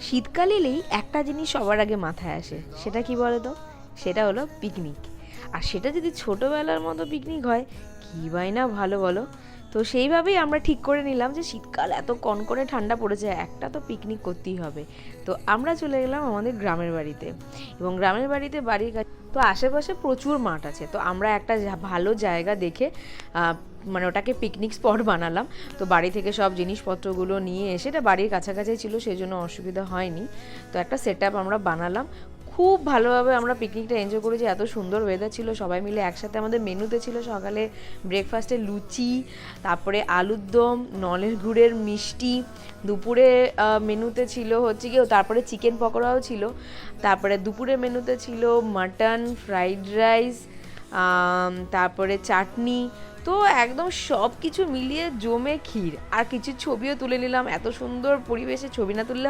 শীতকাল এলেই একটা জিনিস সবার আগে মাথায় আসে, সেটা কি বলো তো? সেটা হলো পিকনিক। আর সেটা যদি ছোটোবেলার মতো পিকনিক হয়, কী বাই না ভালো বলো। তো সেইভাবেই আমরা ঠিক করে নিলাম যে শীতকাল এত কনকনে ঠান্ডা পড়েছে, একটা তো পিকনিক করতেই হবে। তো আমরা চলে গেলাম আমাদের গ্রামের বাড়িতে, এবং গ্রামের বাড়িতে বাড়ির কাছে তো আশেপাশে প্রচুর মাঠ আছে। তো আমরা একটা ভালো জায়গা দেখে মানে ওটাকে পিকনিক স্পট বানালাম। তো বাড়ি থেকে সব জিনিসপত্রগুলো নিয়ে এসে, এটা বাড়ির কাছাকাছি ছিল, সেই জন্য অসুবিধা হয়নি। তো একটা সেট আপ আমরা বানালাম, খুব ভালোভাবে আমরা পিকনিকটা এনজয় করেছি। এত সুন্দর ওয়েদার ছিল, সবাই মিলে একসাথে। আমাদের মেনুতে ছিল সকালে ব্রেকফাস্টে লুচি, তারপরে আলুর দম, নলের গুড়ের মিষ্টি। দুপুরে মেনুতে ছিল হচ্ছে গিয়ে, তারপরে চিকেন পকোড়াও ছিল। তারপরে দুপুরে মেনুতে ছিল মাটন, ফ্রাইড রাইস, তারপরে চাটনি। তো একদম সব কিছু মিলিয়ে জমে ক্ষীর। আর কিছু ছবিও তুলে নিলাম, এত সুন্দর পরিবেশে ছবি না তুললে